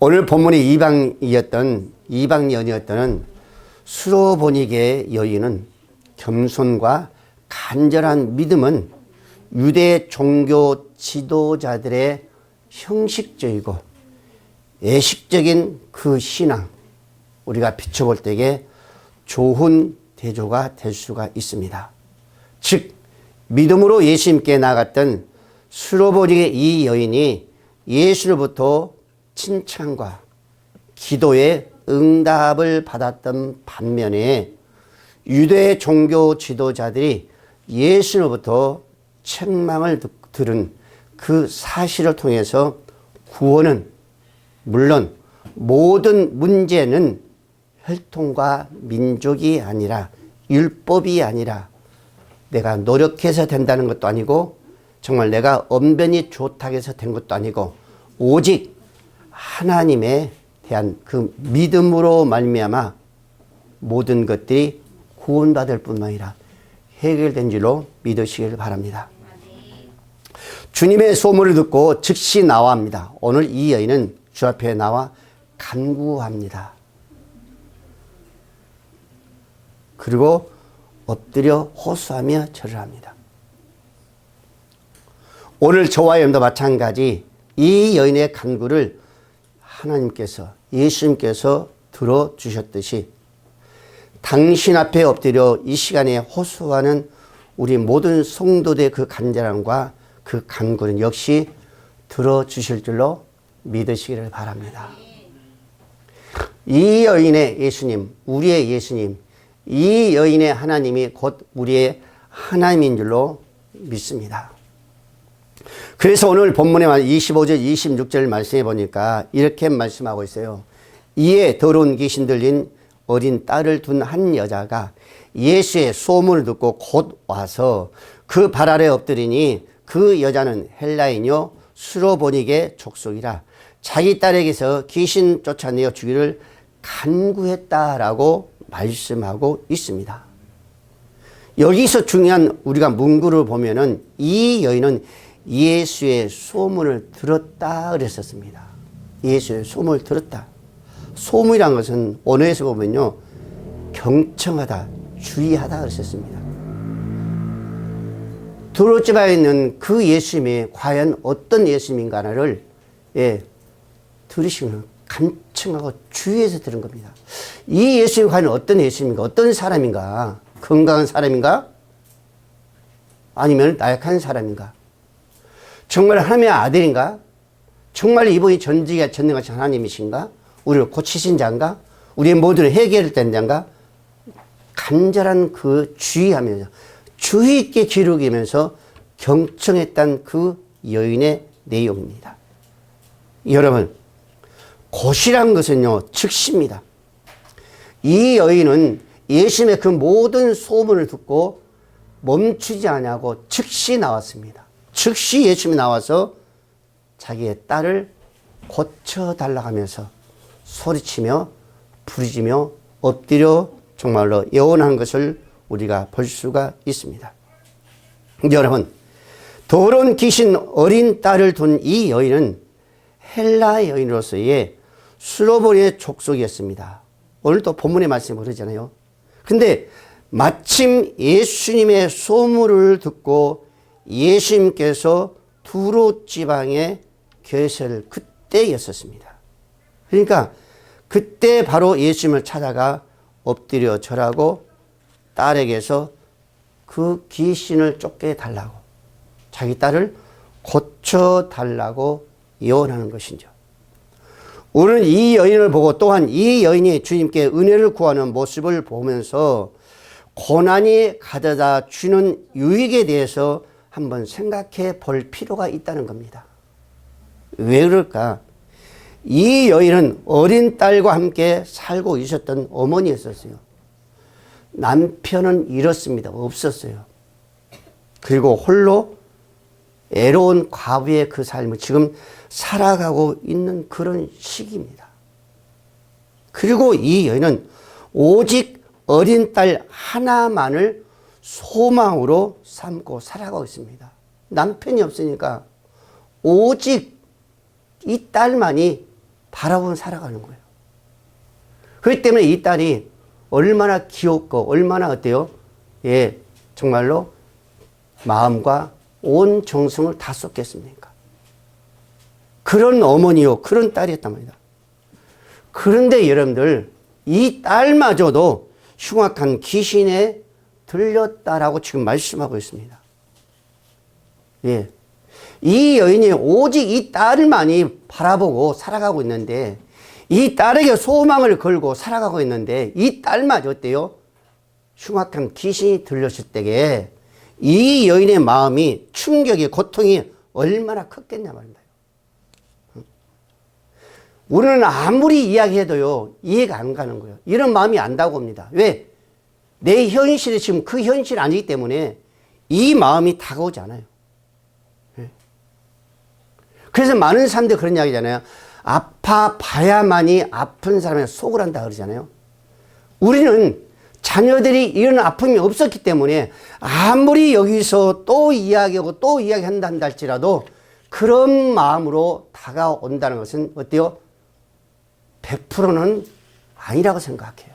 오늘 본문의 이방연이었던 수로보니게의 여인은 겸손과 간절한 믿음은 유대 종교 지도자들의 형식적이고 예식적인 그 신앙, 우리가 비춰볼 때에 좋은 대조가 될 수가 있습니다. 즉 믿음으로 예수님께 나갔던 수로보니게 이 여인이 예수로부터 칭찬과 기도의 응답을 받았던 반면에 유대 종교 지도자들이 예수로부터 책망을 들은 그 사실을 통해서 구원은 물론 모든 문제는 혈통과 민족이 아니라 율법이 아니라 내가 노력해서 된다는 것도 아니고 정말 내가 언변이 좋다고 해서 된 것도 아니고 오직 하나님에 대한 그 믿음으로 말미암아 모든 것들이 구원받을 뿐만 아니라 해결된 줄로 믿으시길 바랍니다. 주님의 소문을 듣고 즉시 나와 합니다. 오늘 이 여인은 주 앞에 나와 간구합니다. 그리고 엎드려 호소하며 절을 합니다. 오늘 저와 여러분도 마찬가지 이 여인의 간구를 하나님께서 예수님께서 들어주셨듯이 당신 앞에 엎드려 이 시간에 호소하는 우리 모든 성도들의 그 간절함과 그 간구는 역시 들어주실 줄로 믿으시기를 바랍니다. 이 여인의 예수님, 우리의 예수님, 이 여인의 하나님이 곧 우리의 하나님인 줄로 믿습니다. 그래서 오늘 본문의 25절, 26절 말씀해 보니까 이렇게 말씀하고 있어요. 이에 더러운 귀신 들린 어린 딸을 둔 한 여자가 예수의 소문을 듣고 곧 와서 그 발 아래 엎드리니 그 여자는 헬라인이요 수로보니게 족속이라 자기 딸에게서 귀신 쫓아내어 주기를 간구했다라고 말씀하고 있습니다. 여기서 중요한 우리가 문구를 보면은 이 여인은 예수의 소문을 들었다 그랬었습니다. 예수의 소문을 들었다. 소문이란 것은 언어에서 보면요 경청하다, 주의하다 그랬었습니다. 두루집에 있는 그 예수님이 과연 어떤 예수님인가를 들으시면 간청하고 주의해서 들은 겁니다. 이 예수님이 과연 어떤 예수님인가, 어떤 사람인가, 건강한 사람인가, 아니면 나약한 사람인가, 정말 하나님의 아들인가, 정말 이분이 전능하신 하나님이신가, 우리를 고치신 자인가, 우리의 모든 해결을 된 자인가, 간절한 그 주의하면서 주의 있게 기록이면서 경청했던 그 여인의 내용입니다. 여러분, 곧이란 것은요 즉시입니다. 이 여인은 예수님의 그 모든 소문을 듣고 멈추지 않고 즉시 나왔습니다. 즉시 예수님이 나와서 자기의 딸을 고쳐달라고 하면서 소리치며 부르짖며 엎드려 정말로 예언한 것을 우리가 볼 수가 있습니다. 여러분, 더러운 귀신 어린 딸을 둔 이 여인은 헬라 여인으로서의 수로보니게 족속이었습니다. 오늘도 본문의 말씀을 그러잖아요. 근데 마침 예수님의 소문을 듣고 예수님께서 두로 지방에 계실 그때였었습니다. 그러니까 그때 바로 예수님을 찾아가 엎드려 절하고 딸에게서 그 귀신을 쫓겨달라고, 자기 딸을 고쳐달라고 예언하는 것이죠. 우리는 이 여인을 보고 또한 이 여인이 주님께 은혜를 구하는 모습을 보면서 고난이 가져다 주는 유익에 대해서 한번 생각해 볼 필요가 있다는 겁니다. 왜 그럴까? 이 여인은 어린 딸과 함께 살고 있었던 어머니였었어요. 남편은 잃었습니다. 없었어요. 그리고 홀로 애로운 과부의 그 삶을 지금 살아가고 있는 그런 시기입니다. 그리고 이 여인은 오직 어린 딸 하나만을 소망으로 삼고 살아가고 있습니다. 남편이 없으니까 오직 이 딸만이 바라보면 살아가는 거예요. 그렇기 때문에 이 딸이 얼마나 귀엽고 얼마나 어때요? 예, 정말로 마음과 온 정성을 다 쏟겠습니까? 그런 어머니요, 그런 딸이었단 말이다. 그런데 여러분들, 이 딸마저도 흉악한 귀신에 들렸다라고 지금 말씀하고 있습니다. 예. 이 여인이 오직 이 딸만이 바라보고 살아가고 있는데, 이 딸에게 소망을 걸고 살아가고 있는데, 이 딸마저 어때요? 흉악한 귀신이 들렸을 때에 이 여인의 마음이 충격이, 고통이 얼마나 컸겠냐 말입니다. 우리는 아무리 이야기해도요, 이해가 안 가는 거예요. 이런 마음이 안다고 봅니다. 왜? 내 현실이 지금 그 현실이 아니기 때문에 이 마음이 다가오지 않아요. 그래서 많은 사람들이 그런 이야기잖아요. 아파 봐야만이 아픈 사람의 속을 한다 그러잖아요. 우리는 자녀들이 이런 아픔이 없었기 때문에 아무리 여기서 또 이야기하고 또 이야기한다 할지라도 그런 마음으로 다가온다는 것은 어때요? 100%는 아니라고 생각해요.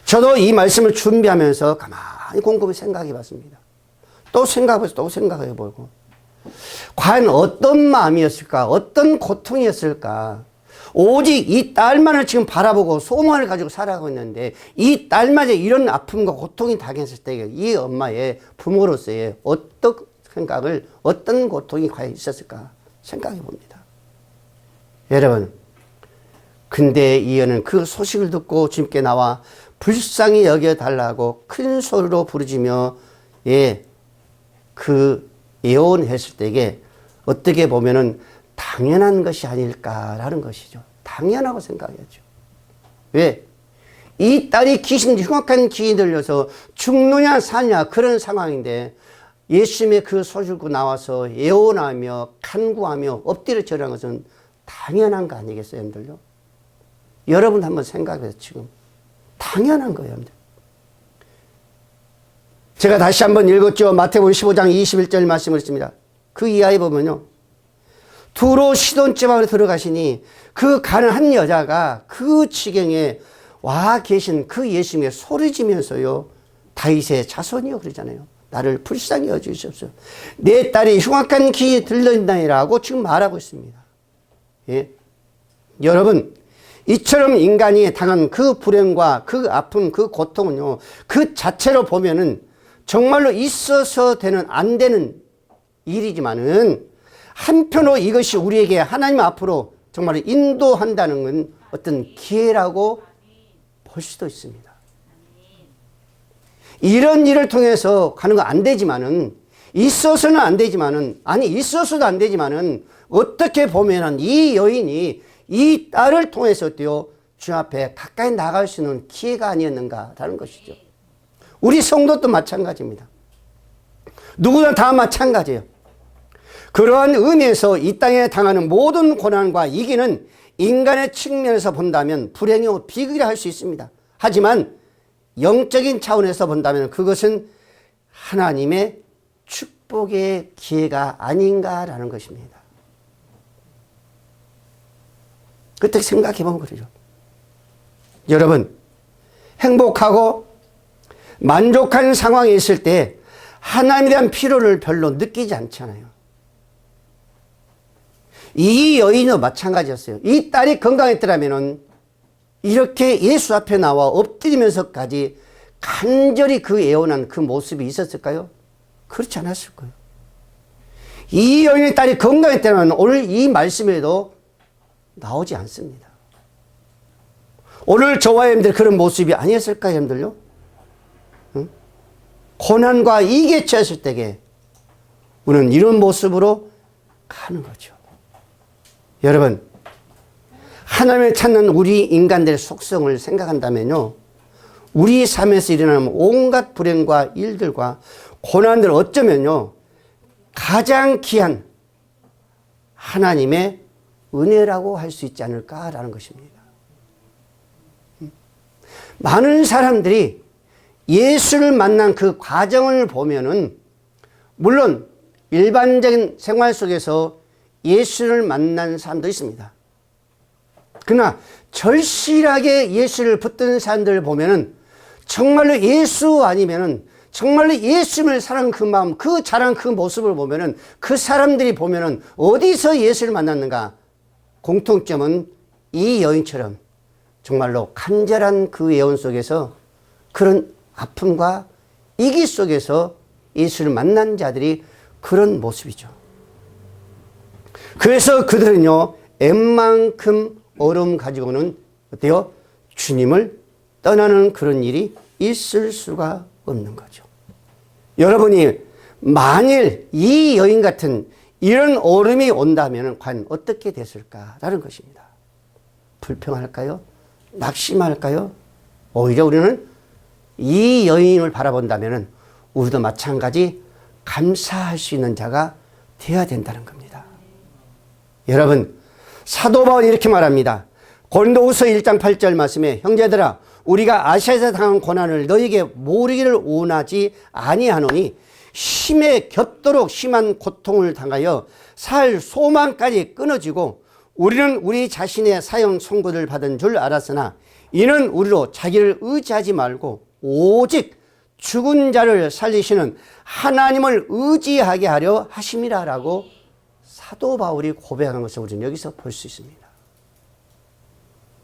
저도 이 말씀을 준비하면서 가만히 곰곰이 생각해 봤습니다. 또 생각해서 또 생각해 보고. 과연 어떤 마음이었을까? 어떤 고통이었을까? 오직 이 딸만을 지금 바라보고 소망을 가지고 살아가고 있는데 이 딸마저 이런 아픔과 고통이 당했을 때 이 엄마의 부모로서의 어떤 생각을, 어떤 고통이 과연 있었을까 생각해 봅니다. 여러분, 근데 이 여는 그 소식을 듣고 주님께 나와 불쌍히 여겨달라고 큰 소리로 부르짖며 그 예언했을 때에 어떻게 보면은 당연한 것이 아닐까라는 것이죠. 당연하고 생각했죠. 왜? 이 딸이 흉악한 귀신이 들려서 죽느냐 사냐 그런 상황인데 예수님의 그 소식을 듣고 나와서 예언하며 간구하며 엎드려 절하는 것은 당연한 거 아니겠어요, 여러분들요? 여러분 한번 생각해서 지금 당연한 거예요, 여러분들. 제가 다시 한번 읽었죠. 마태복음 15장 21절 말씀을 했습니다. 그 이하에 보면요. 두로 시돈 지방으로 들어가시니 그 가는 한 여자가 그 지경에 와 계신 그 예수님께 소리지면서요. 다윗의 자손이요 그러잖아요. 나를 불쌍히 여주시옵소서. 내 딸이 흉악한 귀에 들린다니라고 지금 말하고 있습니다. 예. 여러분, 이처럼 인간이 당한 그 불행과 그 아픔, 그 고통은요, 그 자체로 보면은 정말로 있어서 되는, 안 되는 일이지만은 한편으로 이것이 우리에게 하나님 앞으로 정말 인도한다는 건 어떤 기회라고 볼 수도 있습니다. 이런 일을 통해서 가는 거 안 되지만은, 있어서는 안 되지만은, 아니, 있어서도 안 되지만은, 어떻게 보면은 이 여인이 이 딸을 통해서 어때요? 주 앞에 가까이 나갈 수 있는 기회가 아니었는가라는 것이죠. 우리 성도도 마찬가지입니다. 누구나 다 마찬가지예요. 그러한 의미에서 이 땅에 당하는 모든 고난과 위기는 인간의 측면에서 본다면 불행이고 비극이라 할 수 있습니다. 하지만 영적인 차원에서 본다면 그것은 하나님의 축복의 기회가 아닌가라는 것입니다. 그때 생각해 보면 그러죠. 여러분, 행복하고 만족한 상황에 있을 때 하나님에 대한 필요를 별로 느끼지 않잖아요. 이 여인도 마찬가지였어요. 이 딸이 건강했더라면 이렇게 예수 앞에 나와 엎드리면서까지 간절히 그 예언한 그 모습이 있었을까요? 그렇지 않았을 거예요. 이 여인의 딸이 건강했다면 오늘 이 말씀에도 나오지 않습니다. 오늘 저와 여러분들 그런 모습이 아니었을까요, 여러분들요? 응? 고난과 위기에 처했을 때에 우리는 이런 모습으로 가는 거죠. 여러분, 하나님을 찾는 우리 인간들의 속성을 생각한다면요, 우리 삶에서 일어나는 온갖 불행과 일들과 고난들 어쩌면요, 가장 귀한 하나님의 은혜라고 할 수 있지 않을까라는 것입니다. 많은 사람들이 예수를 만난 그 과정을 보면은 물론 일반적인 생활 속에서 예수를 만난 사람도 있습니다. 그러나 절실하게 예수를 붙드는 사람들을 보면은 정말로 예수 아니면은 정말로 예수를 사랑하는 그 마음, 그 자랑 그 모습을 보면은 그 사람들이 보면은 어디서 예수를 만났는가? 공통점은 이 여인처럼 정말로 간절한 그 예언 속에서 그런 아픔과 이기 속에서 예수를 만난 자들이 그런 모습이죠. 그래서 그들은요, 웬만큼 얼음 가지고는 어때요? 주님을 떠나는 그런 일이 있을 수가 없는 거죠. 여러분이 만일 이 여인 같은 이런 얼음이 온다면 과연 어떻게 됐을까라는 것입니다. 불평할까요? 낙심할까요? 오히려 우리는 이 여인을 바라본다면 우리도 마찬가지 감사할 수 있는 자가 되어야 된다는 겁니다. 여러분, 사도 바울이 이렇게 말합니다. 고린도후서 1장 8절 말씀에 형제들아 우리가 아시아에서 당한 고난을 너희에게 모르기를 원하지 아니하노니 심에 겹도록 심한 고통을 당하여 살 소망까지 끊어지고 우리는 우리 자신의 사형 선고를 받은 줄 알았으나 이는 우리로 자기를 의지하지 말고 오직 죽은 자를 살리시는 하나님을 의지하게 하려 하심이라 라고 사도 바울이 고백한 것을 우리는 여기서 볼 수 있습니다.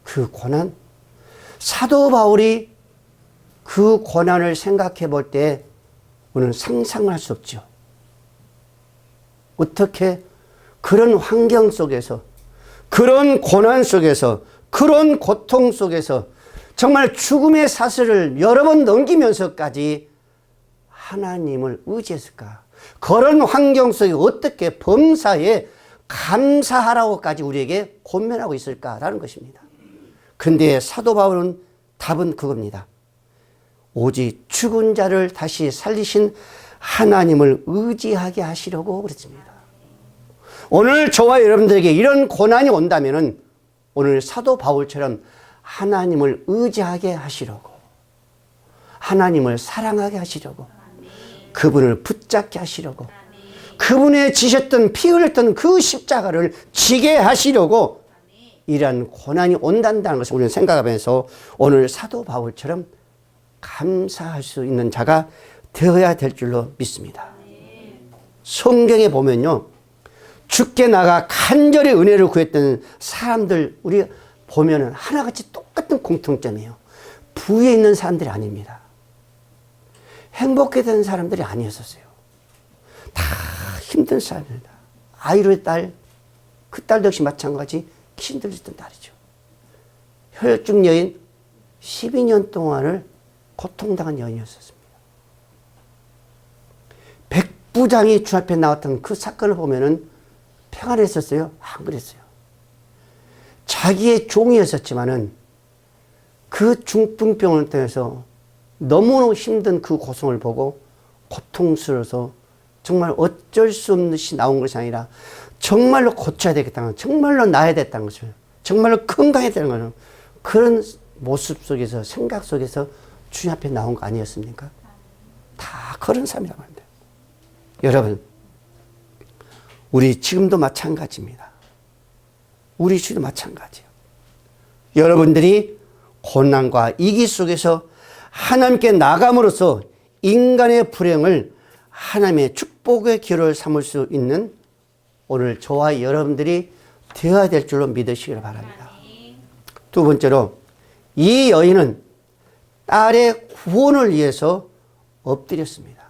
그 고난, 사도 바울이 그 고난을 생각해 볼 때 우리는 상상할 수 없죠. 어떻게 그런 환경 속에서, 그런 고난 속에서, 그런 고통 속에서 정말 죽음의 사슬을 여러 번 넘기면서까지 하나님을 의지했을까? 그런 환경 속에 어떻게 범사에 감사하라고까지 우리에게 권면하고 있을까라는 것입니다. 근데 사도 바울은 답은 그겁니다. 오직 죽은 자를 다시 살리신 하나님을 의지하게 하시려고 그랬습니다. 오늘 저와 여러분들에게 이런 고난이 온다면은 오늘 사도 바울처럼 하나님을 의지하게 하시려고, 하나님을 사랑하게 하시려고, 그분을 붙잡게 하시려고, 그분의 지셨던 피 흘렸던 그 십자가를 지게 하시려고 이러한 고난이 온다는 것을 우리는 생각하면서 오늘 사도 바울처럼 감사할 수 있는 자가 되어야 될 줄로 믿습니다. 성경에 보면요, 죽게 나가 간절히 은혜를 구했던 사람들 우리 보면은 하나같이 똑같은 공통점이에요. 부에 있는 사람들이 아닙니다. 행복해 된 사람들이 아니었었어요. 다 힘든 사람입니다. 아이로의 딸, 그 딸도 역시 마찬가지 힘들었던 딸이죠. 혈중 여인 12년 동안을 고통당한 여인이었습니다. 백부장이 주 앞에 나왔던 그 사건을 보면은 평안했었어요? 안 그랬어요. 자기의 종이었었지만은 그 중풍병을 통해서 너무너무 힘든 그 고통을 보고 고통스러워서 정말 어쩔 수 없는 것이 나온 것이 아니라 정말로 고쳐야 되겠다는 것, 정말로 나아야 됐다는 것을, 정말로 건강해야 되는 것을 그런 모습 속에서, 생각 속에서 주님 앞에 나온 거 아니었습니까? 다 그런 사람이라고 합니다. 여러분, 우리 지금도 마찬가지입니다. 우리 주도 마찬가지예요. 여러분들이 고난과 위기 속에서 하나님께 나감으로써 인간의 불행을 하나님의 축복의 기로를 삼을 수 있는 오늘 저와 여러분들이 되어야 될 줄로 믿으시길 바랍니다. 두 번째로, 이 여인은 딸의 구원을 위해서 엎드렸습니다.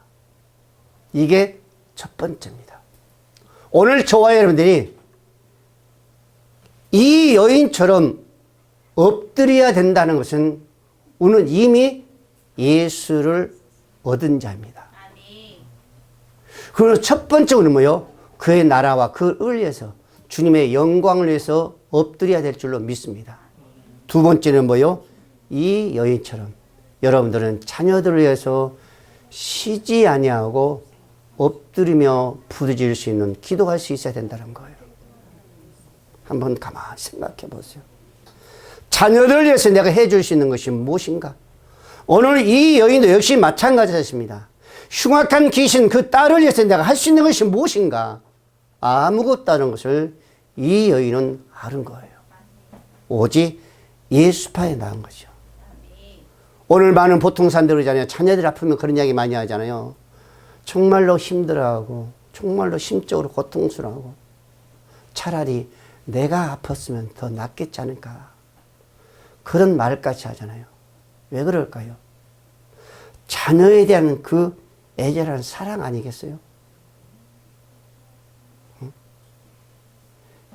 이게 첫 번째입니다. 오늘 저와 여러분들이 이 여인처럼 엎드려야 된다는 것은 우리는 이미 예수를 얻은 자입니다. 그리고 첫 번째는 뭐요? 그의 나라와 그 의를 위해서, 주님의 영광을 위해서 엎드려야 될 줄로 믿습니다. 두 번째는 뭐요? 이 여인처럼 여러분들은 자녀들을 위해서 쉬지 아니하고 엎드리며 부르짖을 수 있는 기도할 수 있어야 된다는 거예요. 한번 가만히 생각해 보세요. 자녀들을 위해서 내가 해줄 수 있는 것이 무엇인가? 오늘 이 여인도 역시 마찬가지였습니다. 흉악한 귀신 그 딸을 위해서 내가 할 수 있는 것이 무엇인가? 아무것도 없다는 것을 이 여인은 아는 거예요. 오직 예수파에 나은 거죠. 오늘 많은 보통 사람들 그러잖아요. 자녀들 아프면 그런 이야기 많이 하잖아요. 정말로 힘들어하고 정말로 심적으로 고통스러워하고 차라리 내가 아팠으면 더 낫겠지 않을까. 그런 말까지 하잖아요. 왜 그럴까요? 자녀에 대한 그 애절한 사랑 아니겠어요?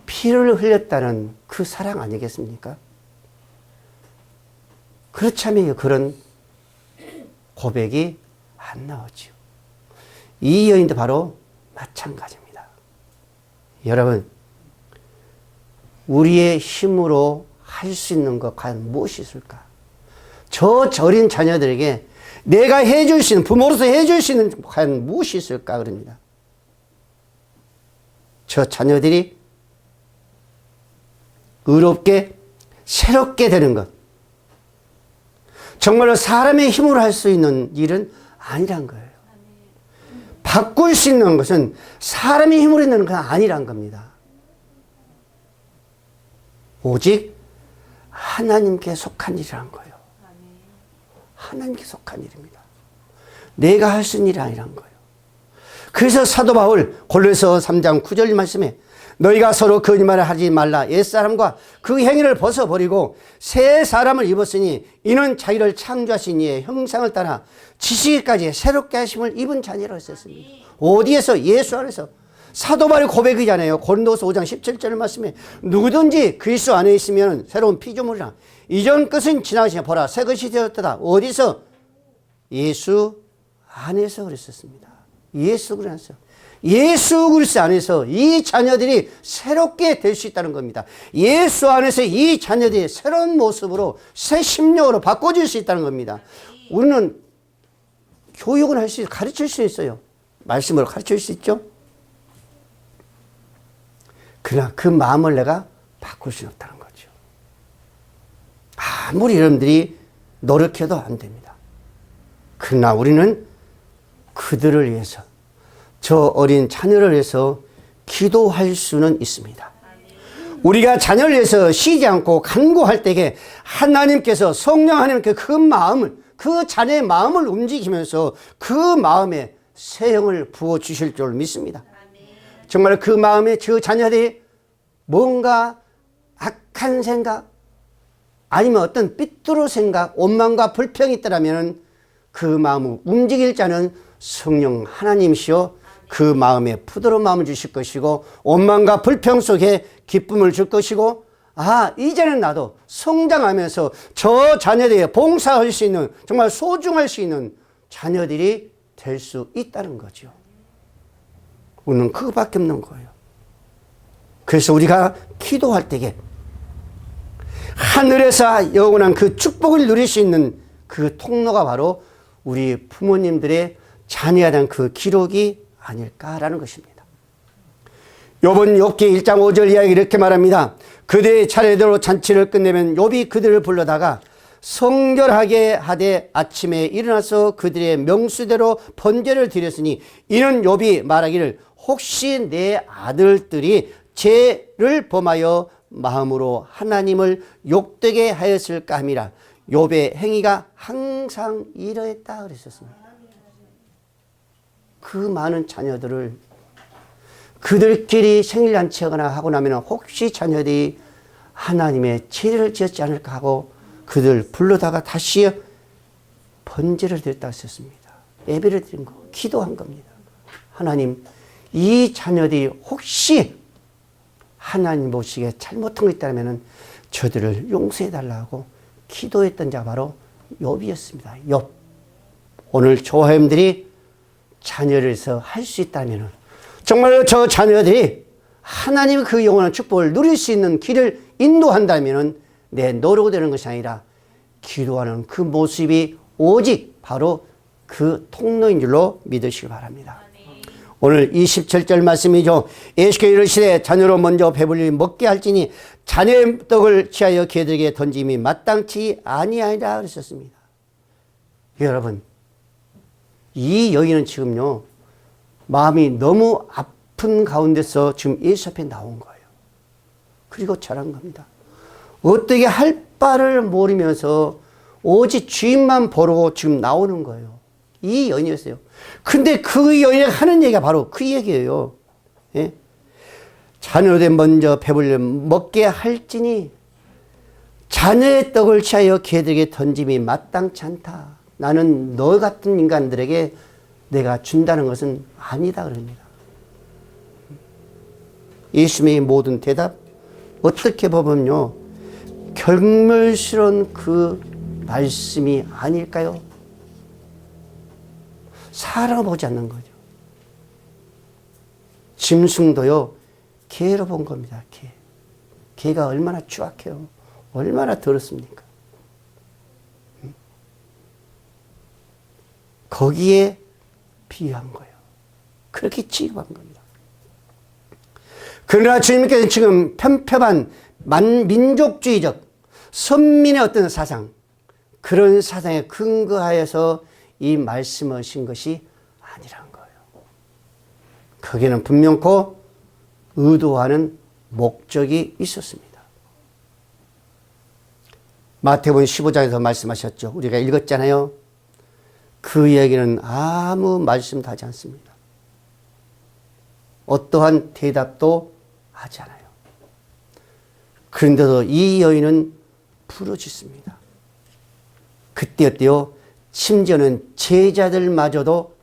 피를 흘렸다는 그 사랑 아니겠습니까? 그렇다면 그런 고백이 안 나오죠. 이 여인도 바로 마찬가지입니다. 여러분, 우리의 힘으로 할 수 있는 것 과연 무엇이 있을까? 저 어린 자녀들에게 내가 해줄 수 있는, 부모로서 해줄 수 있는 과연 무엇이 있을까? 그럽니다. 저 자녀들이 의롭게 새롭게 되는 것. 정말로 사람의 힘으로 할 수 있는 일은 아니란 거예요. 바꿀 수 있는 것은 사람의 힘으로 있는 건 아니란 겁니다. 오직 하나님께 속한 일이란 거예요. 하나님께 속한 일입니다. 내가 할 수 있는 일이 아니란 거예요. 그래서 사도 바울 골로새 3장 9절 말씀에 너희가 서로 거짓말을 하지 말라. 옛사람과 그 행위를 벗어버리고 새 사람을 입었으니 이는 자기를 창조하신 이의 형상을 따라 지시기까지 새롭게 하심을 입은 자니라 했었습니다. 어디에서? 예수 안에서. 사도 바울의 고백이잖아요. 고린도서 5장 17절 말씀에 누구든지 그리스도 안에 있으면 새로운 피조물이라. 이전 것은 지나가시냐 보라 새 것이 되었다. 어디서? 예수 안에서 그랬었습니다. 예수 그리스도. 예수 그리스도 안에서 이 자녀들이 새롭게 될 수 있다는 겁니다. 예수 안에서 이 자녀들이 새로운 모습으로 새 심령으로 바꿔질 수 있다는 겁니다. 우리는 교육은 할 수, 가르칠 수 있어요. 말씀으로 가르칠 수 있죠. 그러나 그 마음을 내가 바꿀 수는 없다는 거죠. 아무리 여러분들이 노력해도 안 됩니다. 그러나 우리는 그들을 위해서, 저 어린 자녀를 위해서 기도할 수는 있습니다. 우리가 자녀를 위해서 쉬지 않고 간구할 때에 하나님께서, 성령 하나님께 그 마음을, 그 자녀의 마음을 움직이면서 그 마음에 새 영을 부어주실 줄 믿습니다. 정말 그 마음에 저 자녀들이 뭔가 악한 생각, 아니면 어떤 삐뚤어 생각, 원망과 불평이 있더라면 그 마음을 움직일 자는 성령 하나님이시여 그 마음에 부드러운 마음을 주실 것이고 원망과 불평 속에 기쁨을 줄 것이고, 아, 이제는 나도 성장하면서 저 자녀들에게 봉사할 수 있는, 정말 소중할 수 있는 자녀들이 될 수 있다는 거죠. 우리는 그거밖에 없는 거예요. 그래서 우리가 기도할 때에 하늘에서 영원한 그 축복을 누릴 수 있는 그 통로가 바로 우리 부모님들의 자녀에 대한 그 기록이 아닐까라는 것입니다. 욥은 욥기 1장 5절 이야기 이렇게 말합니다. 그들의 차례대로 잔치를 끝내면 욥이 그들을 불러다가 성결하게 하되 아침에 일어나서 그들의 명수대로 번제를 드렸으니 이는 욥이 말하기를 혹시 내 아들들이 죄를 범하여 마음으로 하나님을 욕되게 하였을까 함이라. 욥의 행위가 항상 이러했다 그랬었습니다. 그 많은 자녀들을 그들끼리 생일잔치하거나 하고 나면 혹시 자녀들이 하나님의 죄를 지었지 않을까 하고 그들 불러다가 다시 번제를 드렸다고 했습니다. 예배를 드린 거, 기도한 겁니다. 하나님, 이 자녀들이 혹시 하나님 보시기에 잘못한 거 있다면 저들을 용서해달라고 기도했던 자가 바로 욥이었습니다. 욥. 오늘 조화님들이 자녀를 위해서 할 수 있다면 정말로 저 자녀들이 하나님의 그 영원한 축복을 누릴 수 있는 길을 인도한다면 내 노력으로 되는 것이 아니라 기도하는 그 모습이 오직 바로 그 통로인 줄로 믿으시기 바랍니다. 오늘 27절 말씀이죠. 예수께서 이르시되 자녀로 먼저 배불리 먹게 할지니 자녀의 떡을 취하여 개들에게 던짐이 마땅치 아니하리라 그러셨습니다. 여러분, 이 여인은 지금요 마음이 너무 깊은 가운데서 지금 예수 앞에 나온 거예요. 그리고 절한 겁니다. 어떻게 할 바를 모르면서 오직 주인만 보러 지금 나오는 거예요. 이 여인이었어요. 근데 그 여인이 하는 얘기가 바로 그 얘기예요. 예? 자녀된 먼저 배불려 먹게 할지니 자녀의 떡을 취하여 개들에게 던짐이 마땅치 않다. 나는 너 같은 인간들에게 내가 준다는 것은 아니다 그럽니다. 예수님의 모든 대답 어떻게 보면요 경멸스러운 그 말씀이 아닐까요? 사람을 보지 않는 거죠. 짐승도요 개로 본 겁니다. 개가 얼마나 추악해요. 얼마나 더럽습니까? 거기에 비유한 거예요. 그렇게 취급한 겁니다. 그러나 주님께서는 지금 편협한 민족주의적 선민의 어떤 사상, 그런 사상에 근거하여서 이 말씀을 하신 것이 아니란 거예요. 거기에는 분명코 의도하는 목적이 있었습니다. 마태복음 15장에서 말씀하셨죠. 우리가 읽었잖아요. 그 이야기는 아무 말씀도 하지 않습니다. 어떠한 대답도 하지 않아요. 그런데도 이 여인은 부르짖습니다. 그때 어때요? 심지어는 제자들마저도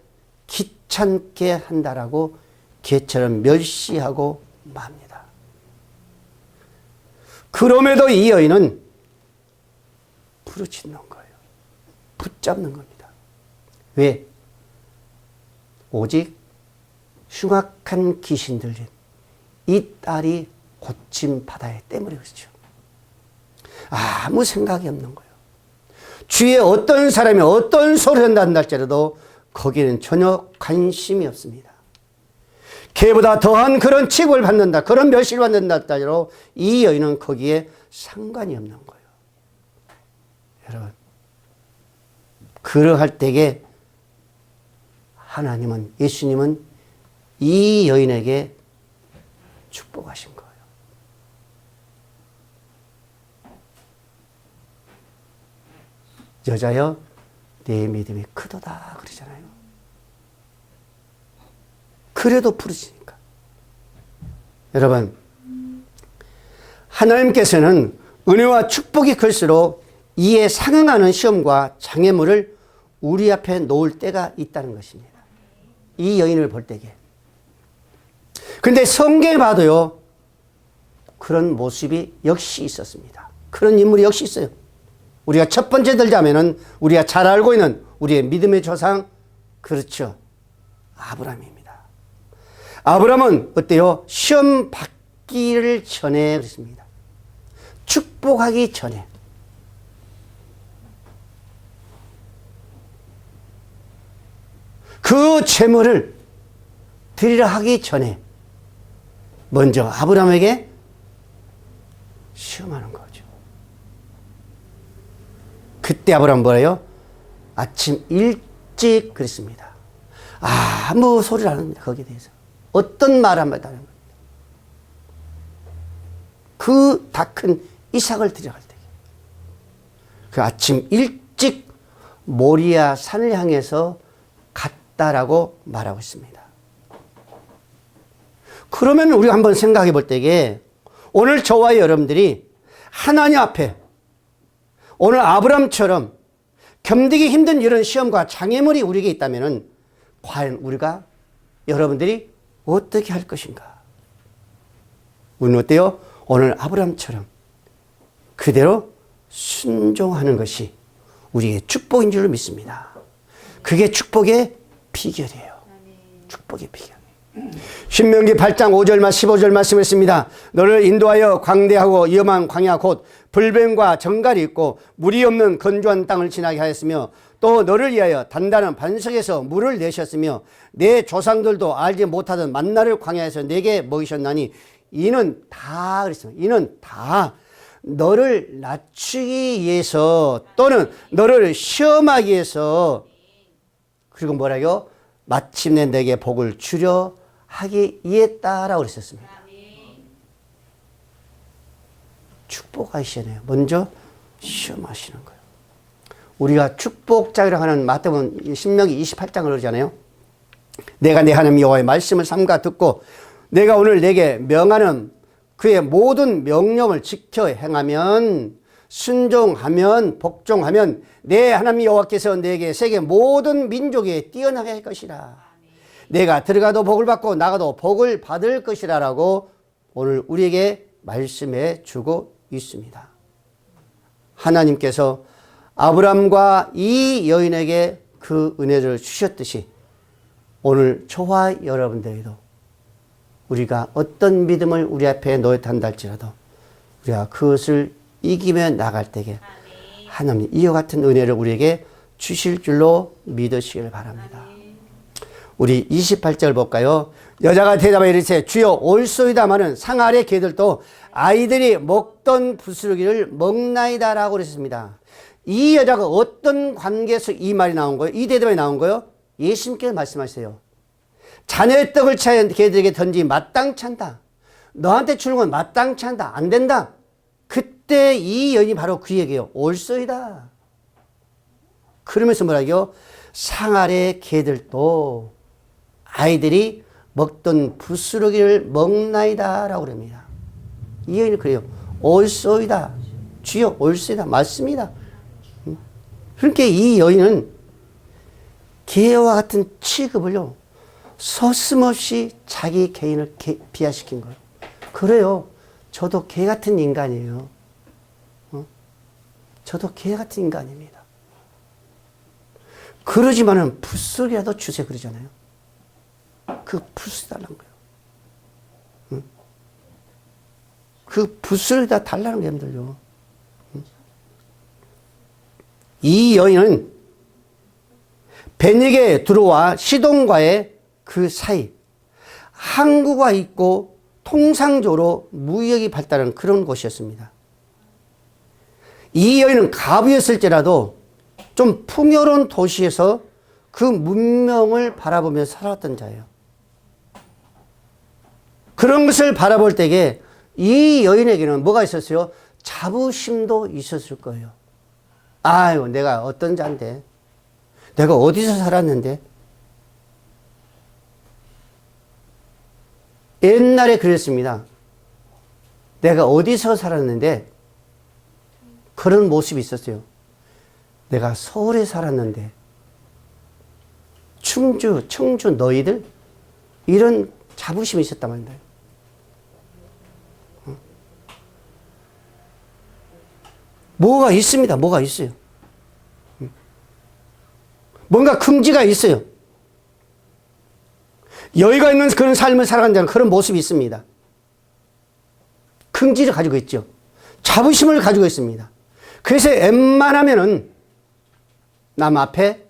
귀찮게 한다라고 개처럼 멸시하고 맙니다. 그럼에도 이 여인은 부르짖는 거예요. 붙잡는 겁니다. 왜? 오직 흉악한 귀신 들린 이 딸이 고침받아야 때문에 그렇죠. 아무 생각이 없는 거예요. 주위에 어떤 사람이 어떤 소리를 한다 할지라도 거기에는 전혀 관심이 없습니다. 걔보다 더한 그런 취급을 받는다, 그런 멸시를 받는다 할지라도 이 여인은 거기에 상관이 없는 거예요. 여러분, 그러할 때에 하나님은, 예수님은 이 여인에게 축복하신 거예요. 여자여, 내 믿음이 크도다 그러잖아요. 그래도 부르시니까. 여러분, 하나님께서는 은혜와 축복이 클수록 이에 상응하는 시험과 장애물을 우리 앞에 놓을 때가 있다는 것입니다. 이 여인을 볼 때에. 그런데 성경에 봐도요, 그런 모습이 역시 있었습니다. 그런 인물이 역시 있어요. 우리가 첫 번째 들자면은 우리가 잘 알고 있는 우리의 믿음의 조상, 그렇죠. 아브라함입니다. 아브라함은 어때요? 시험 받기를 전에 그랬습니다. 축복하기 전에. 그 재물을 드리려 하기 전에 먼저 아브라함에게 시험하는 거죠. 그때 아브라함은 뭐래요? 아침 일찍 그랬습니다. 아무 소리를 안 합니다. 거기에 대해서. 어떤 말 한마디도 안 합니다. 그 다 큰 이삭을 드려갈 때. 그 아침 일찍 모리아 산을 향해서 갔다라고 말하고 있습니다. 그러면 우리가 한번 생각해 볼 때에 오늘 저와 여러분들이 하나님 앞에 오늘 아브라함처럼 견디기 힘든 이런 시험과 장애물이 우리에게 있다면 과연 우리가 여러분들이 어떻게 할 것인가? 우리는 어때요? 오늘 아브라함처럼 그대로 순종하는 것이 우리의 축복인 줄 믿습니다. 그게 축복의 비결이에요. 축복의 비결. 신명기 8장 5절 15절 말씀했습니다. 너를 인도하여 광대하고 위험한 광야 곧 불뱀과 정갈이 있고 물이 없는 건조한 땅을 지나게 하였으며 또 너를 위하여 단단한 반석에서 물을 내셨으며 내 조상들도 알지 못하던 만나를 광야에서 내게 먹이셨나니 이는 다 그랬습니다. 이는 다 너를 낮추기 위해서 또는 너를 시험하기 위해서 그리고 뭐라요? 마침내 내게 복을 주려 하기 이했다라고 그랬었습니다. 축복하시잖아요. 먼저 시험하시는 거예요. 우리가 축복자라고 하는 마태복음 신명기 28장을 그러잖아요. 내가 내 하나님 여호와의 말씀을 삼가 듣고 내가 오늘 내게 명하는 그의 모든 명령을 지켜 행하면 순종하면 복종하면 내 하나님 여호와께서 내게 세계 모든 민족에 뛰어나게 할 것이라. 내가 들어가도 복을 받고 나가도 복을 받을 것이라 라고 오늘 우리에게 말씀해 주고 있습니다. 하나님께서 아브라함과 이 여인에게 그 은혜를 주셨듯이 오늘 저와 여러분들에게도 우리가 어떤 믿음을 우리 앞에 놓였단다 할지라도 우리가 그것을 이기며 나갈 때에 하나님 이와 같은 은혜를 우리에게 주실 줄로 믿으시길 바랍니다. 우리 28절 볼까요? 여자가 대답하여 이르되 주여 올소이다마는 상 아래 개들도 아이들이 먹던 부스러기를 먹나이다 라고 그랬습니다. 이 여자가 어떤 관계에서 이 말이 나온 거예요? 이 대답이 나온 거예요? 예수님께서 말씀하세요. 자네의 떡을 개들에게 던지 마땅치 않다. 너한테 주는 건 마땅치 않다. 안 된다. 그때 이 여인이 바로 그 얘기예요. 올소이다. 그러면서 뭐라고요? 상 아래 개들도 아이들이 먹던 부스러기를 먹나이다 라고 그럽니다. 이 여인이 그래요. 올소이다. 주여 올소이다. 맞습니다. 그러니까 이 여인은 개와 같은 취급을요 서슴없이 자기 개인을 비하시킨 거예요. 그래요. 저도 개 같은 인간이에요. 저도 개 같은 인간입니다. 그러지만은 부스러기라도 주세요 그러잖아요. 그 부스러기 달라는 거예요. 그 부스러기다 달라는 게 힘들죠. 이 여인은 베닉에 들어와 시돈과의 그 사이 항구가 있고 통상적으로 무역이 발달한 그런 곳이었습니다. 이 여인은 가부였을지라도 좀 풍요로운 도시에서 그 문명을 바라보며 살았던 자예요. 그런 것을 바라볼 때에 이 여인에게는 뭐가 있었어요? 자부심도 있었을 거예요. 아유, 내가 어떤 자인데, 내가 어디서 살았는데. 옛날에 그랬습니다. 내가 어디서 살았는데 그런 모습이 있었어요. 내가 서울에 살았는데 충주, 청주 너희들 이런 자부심이 있었단 말이에요. 뭐가 있습니다. 뭐가 있어요. 뭔가 긍지가 있어요. 여유가 있는 그런 삶을 살아가는 자는 그런 모습이 있습니다. 긍지를 가지고 있죠. 자부심을 가지고 있습니다. 그래서 웬만하면은 남 앞에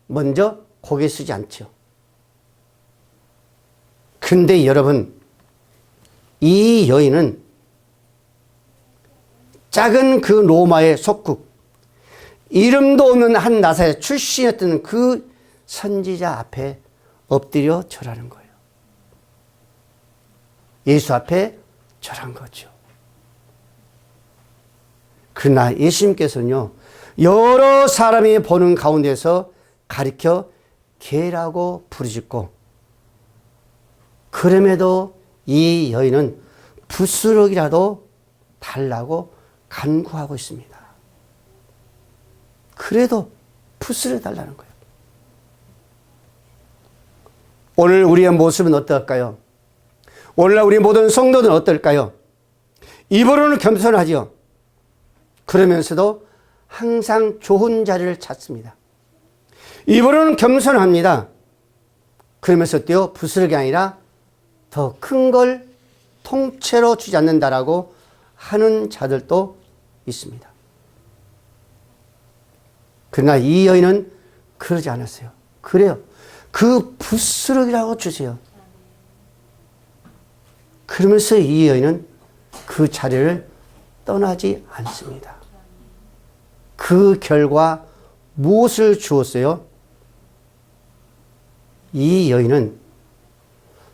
먼저 고개 쓰지 않죠. 근데 여러분, 이 여인은 작은 그 로마의 속국, 이름도 없는 한 나사렛 출신이었던 그 선지자 앞에 엎드려 절하는 거예요. 예수 앞에 절한 거죠. 그러나 예수님께서는요, 여러 사람이 보는 가운데서 가리켜 개라고 부르짖고, 그럼에도 이 여인은 부스러기라도 달라고 간구하고 있습니다. 그래도 부스러기 달라는 거예요. 오늘 우리의 모습은 어떨까요? 오늘날 우리 모든 성도들은 어떨까요? 입으로는 겸손하지요. 그러면서도 항상 좋은 자리를 찾습니다. 입으로는 겸손합니다. 그러면서 또 부스러기 아니라 더 큰 걸 통째로 주지 않는다라고 하는 자들도 있습니다. 그러나 이 여인은 그러지 않았어요. 그래요. 그 부스러기라고 주세요. 그러면서 이 여인은 그 자리를 떠나지 않습니다. 그 결과 무엇을 주었어요? 이 여인은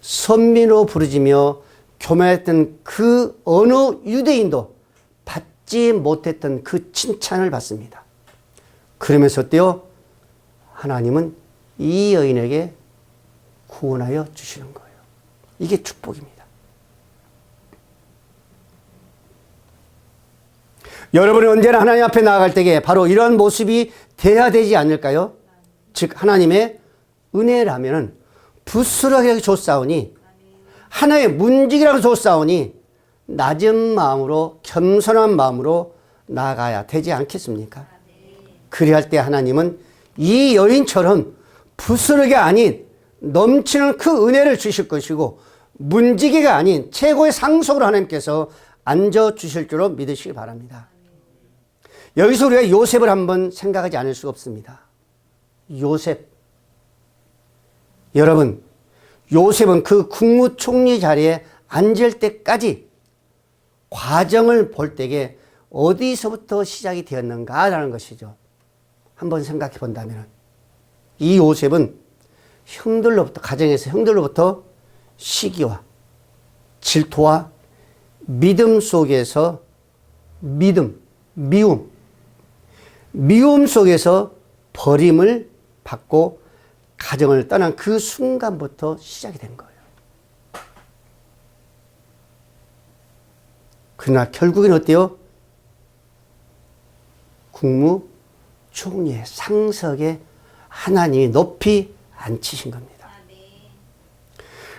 선민으로 부르짖며 교만했던 그 어느 유대인도 받지 못했던 그 칭찬을 받습니다. 그러면서 어때요? 하나님은 이 여인에게 구원하여 주시는 거예요. 이게 축복입니다. 여러분이 언제나 하나님 앞에 나아갈 때에 바로 이런 모습이 돼야 되지 않을까요? 즉 하나님의 은혜라면 부스러기라고 줬사오니 하나의 문지기라고 줬사오니 낮은 마음으로 겸손한 마음으로 나아가야 되지 않겠습니까? 그리할 때 하나님은 이 여인처럼 부스러기가 아닌 넘치는 그 은혜를 주실 것이고 문지기가 아닌 최고의 상속으로 하나님께서 앉아주실 줄로 믿으시기 바랍니다. 여기서 우리가 요셉을 한번 생각하지 않을 수가 없습니다. 요셉. 여러분, 요셉은 그 국무총리 자리에 앉을 때까지 과정을 볼 때에 어디서부터 시작이 되었는가라는 것이죠. 한번 생각해 본다면 이 요셉은 형들로부터, 가정에서 형들로부터 시기와 질투와 믿음 속에서 미움 속에서 버림을 받고 가정을 떠난 그 순간부터 시작이 된 거예요. 그러나 결국엔 어때요? 국무총리의 상석에 하나님이 높이 앉히신 겁니다.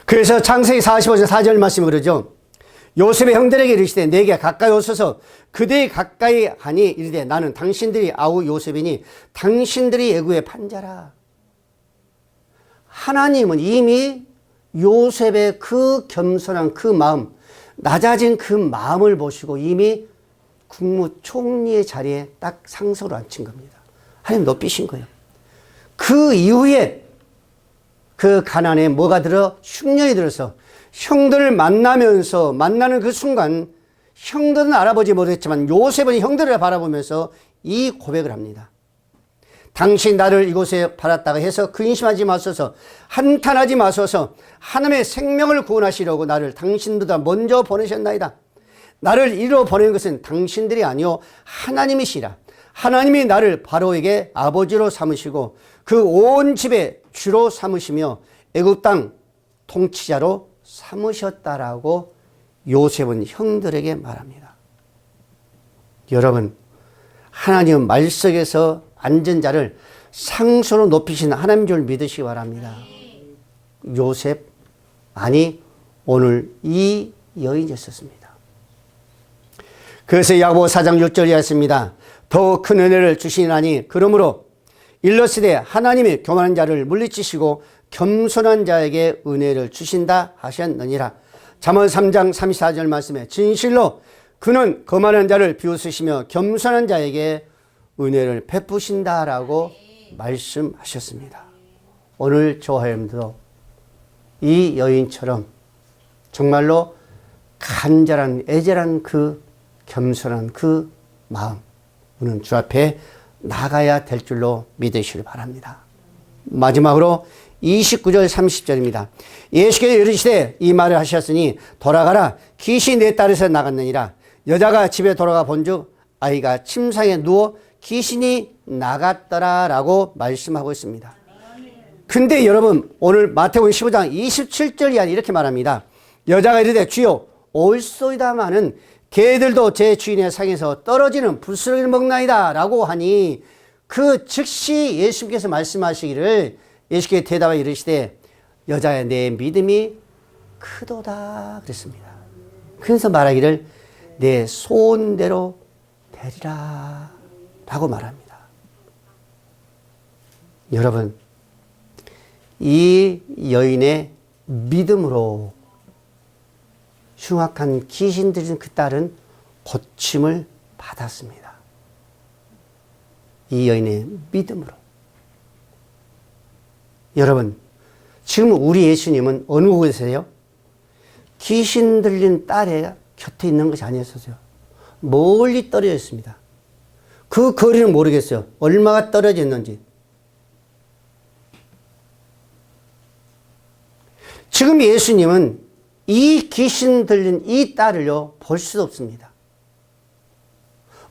그래서 창세기 45장 4절 말씀이 그러죠. 요셉의 형들에게 이르시되 내게 가까이 오소서 그대의 가까이 하니 이르되 나는 당신들이 아우 요셉이니 당신들이 애굽의 판자라. 하나님은 이미 요셉의 그 겸손한 그 마음, 낮아진 그 마음을 보시고 이미 국무총리의 자리에 딱 상소로 앉힌 겁니다. 하나님 높이신 거예요. 그 이후에 그 가난에 뭐가 들어? 흉년이 들어서 형들을 만나는 그 순간 형들은 알아보지 못했지만 요셉은 형들을 바라보면서 이 고백을 합니다. 당신 나를 이곳에 팔았다가 해서 근심하지 마소서, 한탄하지 마소서. 하나님의 생명을 구원하시려고 나를 당신보다 먼저 보내셨나이다. 나를 이리로 보낸 것은 당신들이 아니요 하나님이시라. 하나님이 나를 바로에게 아버지로 삼으시고 그 온 집의 주로 삼으시며 애굽 땅 통치자로 삼으셨다라고 요셉은 형들에게 말합니다. 여러분, 하나님은 말 속에서 앉은 자를 상수로 높이신 하나님 줄 믿으시기 바랍니다. 요셉, 아니 오늘 이 여인이었습니다. 그래서 야고보 4장 6절에 했습니다. 더 큰 은혜를 주시나니 그러므로 일러스되 하나님이 교만한 자를 물리치시고 겸손한 자에게 은혜를 주신다 하셨느니라. 잠언 3장 34절 말씀에 진실로 그는 거만한 자를 비웃으시며 겸손한 자에게 은혜를 베푸신다라고 말씀하셨습니다. 오늘 저와 여러분도 이 여인처럼 정말로 간절한 애절한 그 겸손한 그 마음, 우리는 주 앞에 나가야 될 줄로 믿으시길 바랍니다. 마지막으로 29절 30절입니다. 예수께서 이르시되 이 말을 하셨으니 돌아가라 귀신이 내 딸에서 나갔느니라. 여자가 집에 돌아가 본즉 아이가 침상에 누워 귀신이 나갔더라라고 말씀하고 있습니다. 근데 여러분 오늘 마태복음 15장 27절 이하에 이렇게 말합니다. 여자가 이르되 주여 올소이다마는 개들도 제 주인의 상에서 떨어지는 부스러기를 먹나이다 라고 하니 그 즉시 예수께서 말씀하시기를 예수께서 대답하여 이르시되 여자야 내 믿음이 크도다 그랬습니다. 그래서 말하기를 내 소원대로 되리라 라고 말합니다. 여러분 이 여인의 믿음으로 흉악한 귀신 들인 그 딸은 고침을 받았습니다. 이 여인의 믿음으로. 여러분 지금 우리 예수님은 어느 곳에서요? 귀신 들린 딸의 곁에 있는 것이 아니었어요. 멀리 떨어져 있습니다. 그 거리는 모르겠어요. 얼마가 떨어져 있는지. 지금 예수님은 이 귀신 들린 이 딸을요, 볼 수도 없습니다.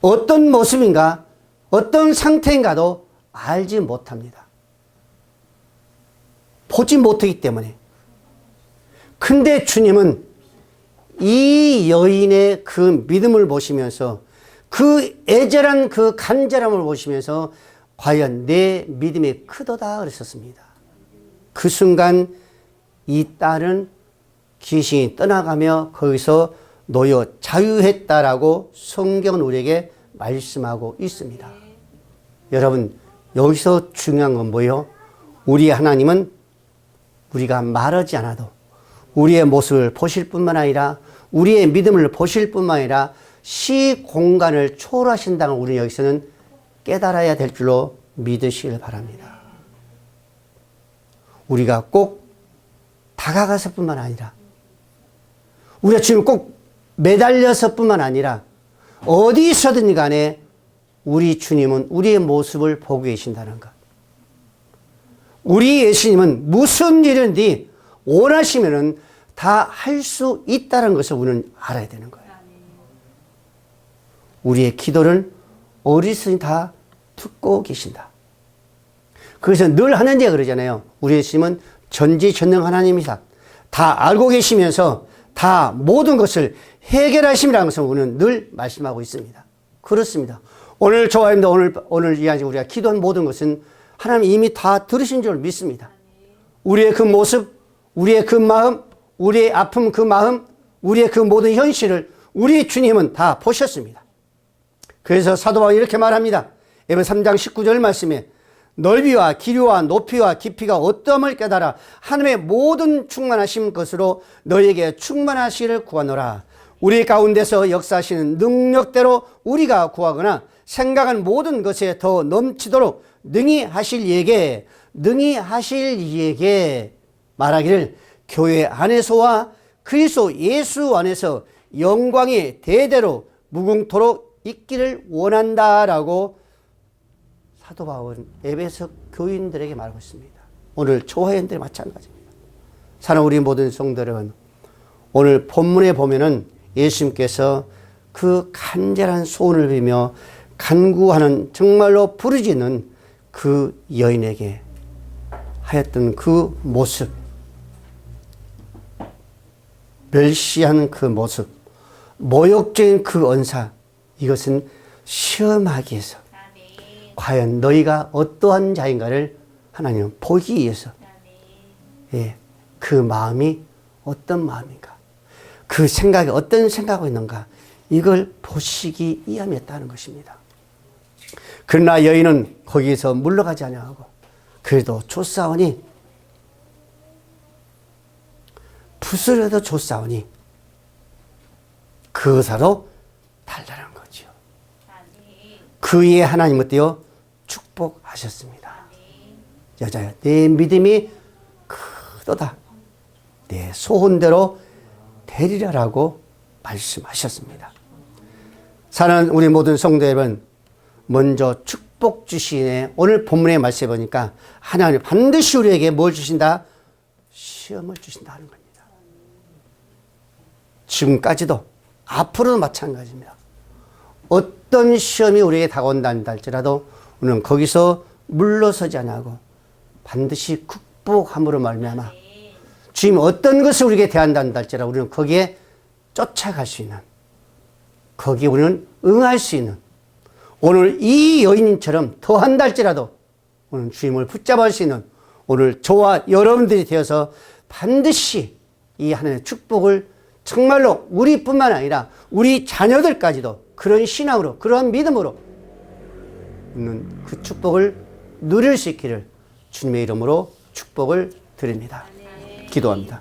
어떤 모습인가, 어떤 상태인가도 알지 못합니다. 보지 못하기 때문에. 근데 주님은 이 여인의 그 믿음을 보시면서, 그 애절한 그 간절함을 보시면서 과연 내 믿음이 크도다 그랬었습니다. 그 순간 이 딸은 귀신이 떠나가며 거기서 놓여 자유했다라고 성경은 우리에게 말씀하고 있습니다. 여러분, 여기서 중요한 건 뭐예요? 우리 하나님은 우리가 말하지 않아도 우리의 모습을 보실 뿐만 아니라 우리의 믿음을 보실 뿐만 아니라 시 공간을 초월하신다는 우리는 여기서는 깨달아야 될 줄로 믿으시길 바랍니다. 우리가 꼭 다가가서 뿐만 아니라 우리가 지금 꼭 매달려서 뿐만 아니라 어디서든 간에 우리 주님은 우리의 모습을 보고 계신다는 것. 우리 예수님은 무슨 일인지 원하시면은 다 할 수 있다는 것을 우리는 알아야 되는 거예요. 우리의 기도를 어디서든 다 듣고 계신다. 그래서 늘 하는 얘기가 그러잖아요. 우리 예수님은 전지전능 하나님이다. 다 알고 계시면서 다 모든 것을 해결하심이라는 것을 우리는 늘 말씀하고 있습니다. 그렇습니다. 오늘 저와 여러분들 오늘 이야기 우리가 기도한 모든 것은 하나님 이미 다 들으신 줄 믿습니다. 우리의 그 모습, 우리의 그 마음, 우리의 아픔 그 마음, 우리의 그 모든 현실을 우리 주님은 다 보셨습니다. 그래서 사도 바울이 이렇게 말합니다. 에베소 3장 19절 말씀에 넓이와 길이와 높이와 깊이가 어떠함을 깨달아 하나님의 모든 충만하신 것으로 너에게 충만하시를 구하노라. 우리 가운데서 역사하시는 능력대로 우리가 구하거나 생각한 모든 것에 더 넘치도록 능히 하실 이에게 말하기를 교회 안에서와 그리스도 예수 안에서 영광이 대대로 무궁토록 있기를 원한다라고 사도 바울은 에베소 교인들에게 말하고 있습니다. 오늘 초화연들이 마찬가지입니다. 사랑하는 우리 모든 성도 여러분, 오늘 본문에 보면은 예수님께서 그 간절한 소원을 빌며 간구하는 정말로 부르짖는 그 여인에게 하였던 그 모습, 멸시하는 그 모습, 모욕적인 그 언사, 이것은 시험하기 위해서 과연 너희가 어떠한 자인가를 하나님은 보기 위해서, 예, 그 마음이 어떤 마음인가, 그 생각이 어떤 생각하고 있는가, 이걸 보시기 위함이었다는 것입니다. 그러나 여인은 거기서 물러가지 아니하고 그래도 조사오니, 붓으로도 조사오니 그사로 달라는 거죠. 그의 하나님 어때요? 축복하셨습니다. 여자야, 내 믿음이 크도다. 내 소원대로 되리라라고 말씀하셨습니다. 사랑하는 우리 모든 성도 여러분, 먼저 축복 주시네. 오늘 본문의 말씀에 보니까 하나님 반드시 우리에게 뭘 주신다? 시험을 주신다는 겁니다. 지금까지도 앞으로도 마찬가지입니다. 어떤 시험이 우리에게 다가온다 할지라도 우리는 거기서 물러서지 않고 반드시 극복함으로 말미암아 주님 어떤 것을 우리에게 대한다 할지라도 우리는 거기에 쫓아갈 수 있는, 거기에 우리는 응할 수 있는, 오늘 이 여인처럼 더한다 할지라도 오늘 주님을 붙잡을 수 있는 오늘 저와 여러분들이 되어서 반드시 이 하나님의 축복을 정말로 우리뿐만 아니라 우리 자녀들까지도 그런 신앙으로, 그런 믿음으로 그 축복을 누릴 수 있기를 주님의 이름으로 축복을 드립니다. 기도합니다.